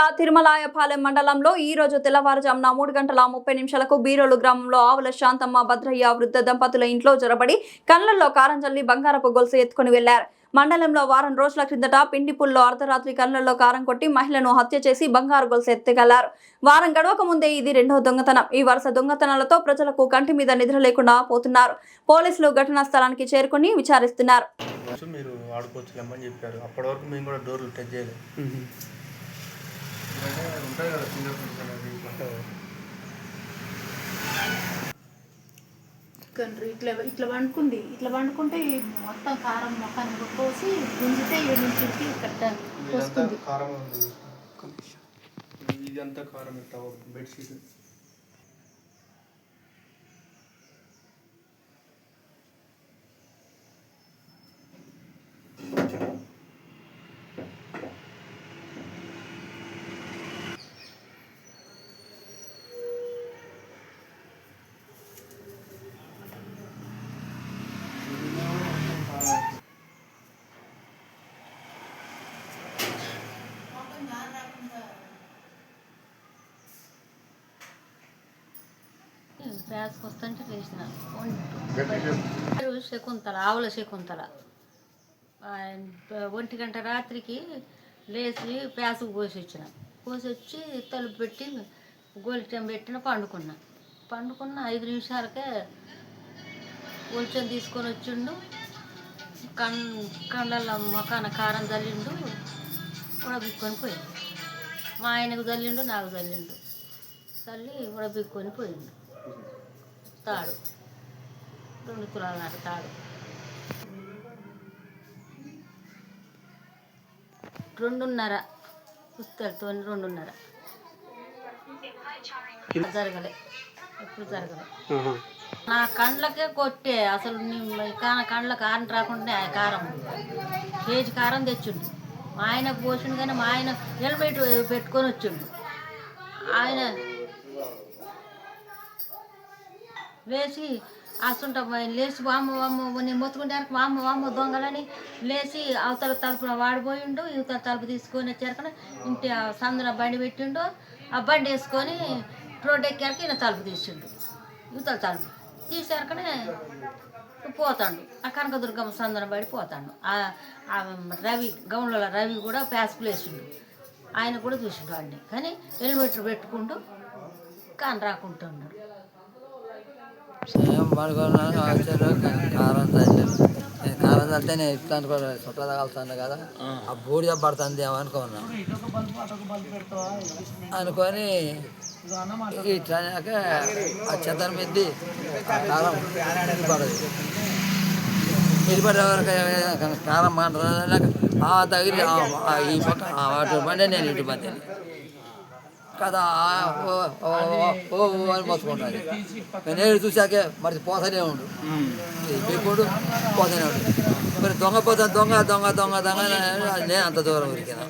జిల్లా తిరుమలాయపాలెం మండలంలో ఈ రోజు తెల్లవారుజామున 3:30 బీరోలు గ్రామంలో ఆవుల శాంతమ్మ భద్రయ్య వృద్ధ దంపతుల ఇంట్లో జొరబడి కళ్లల్లో కారం జల్లి బంగారపు గొలుసు ఎత్తుకుని వెళ్లారు. మండలంలో వారం రోజుల క్రిందట పిండిపుల్లో అర్ధరాత్రి కళ్లల్లో కారం కొట్టి మహిళను హత్య చేసి బంగారు గొలుసు ఎత్తుకెళ్లారు. వారం గడవక ముందే ఇది రెండో దొంగతనం. ఈ వరుస దొంగతనాలతో ప్రజలకు కంటి మీద నిద్ర లేకుండా పోతున్నారు. పోలీసులు ఘటనా స్థలానికి చేరుకుని విచారిస్తున్నారు. ఇట్లా వండుకుంటే మొత్తం కారం మొఖాన్ని పోసి గుంజితే నుంచి పోస్తుంది. ఇదంతా కారం బెడ్షీట్ వస్తుంటే లేచిన శకుంతల ఆవుల శకుంతల 1 గంట రాత్రికి లేచి ప్యాసుకు పోసి వచ్చి తలుపు పెట్టి గోలిటం పెట్టిన పండుకున్న 5 నిమిషాలకే గోలిటం తీసుకొని వచ్చిండు. కళ్ళల్లో మొఖాన కారం చల్లిండు. ఉడబిక్కొని పోయిండు. మా ఆయనకు చల్లిండు, నాకు చల్లిండు. చల్లి ఉడబిక్కొని పోయిండు. తాడు 2 తులాల తాడు 2:30 పుస్తలతో 2:30 జరగలే, ఎప్పుడు జరగలే. నా కండ్లకే కొట్టే అసలు కండ్లకు ఆరం రాకుండా కారం కేజీ కారం తెచ్చిండు. మా ఆయనకు పోసిండు కానీ మా ఆయన హెల్మెట్ పెట్టుకొని వచ్చిండు. ఆయన లేచి అస్తుంటా లేచి వామ్మ నేను మొత్తుకుంటానికి వామ్మ దొంగలని లేచి అవతల తలుపున వాడిపోయిండు. ఇవతల తలుపు తీసుకొని వచ్చారకనే ఇంటి సందున బండి పెట్టిండు. ఆ బండి వేసుకొని రోడ్డు ఎక్కాక ఈయన తలుపు తీసిండు. ఇవతల తలుపు తీసారకనే పోతాడు. ఆ కనకదుర్గమ్మ సందున బడి పోతాడు. రవి గౌన్ల రవి కూడా ప్యాసుకు వేసిండు. ఆయన కూడా చూసిండు వాడిని. కానీ హెల్మెట్ పెట్టుకుంటూ కాని రాకుంటున్నాడు. కారం చల్లితే నేను ఇట్లా అనుకోవాలి, చుట్టాలు తగలుతుంది కదా, ఆ బూడిద పడుతుంది ఏమో అనుకున్నా. అనుకొని ఇట్లాక ఆ చెత్తన మెద్ది కారం ఇడిపడే వరకు కారం తగిలి ఈ పక్క వాటి బండి నేను ఇటు మధ్య కదా అని మొత్తుకుంటుంది. నేను చూసాకే మరి పోతనే ఉండు, పెట్టుకోడు పోతనే ఉండు. మరి దొంగ నేను అంత దూరం ఉరికినా.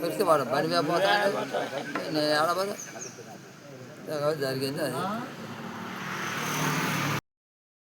ఉరికితే వాడు బండి మీద పోతాడు, నేను ఆడబోదు జరిగింది అది.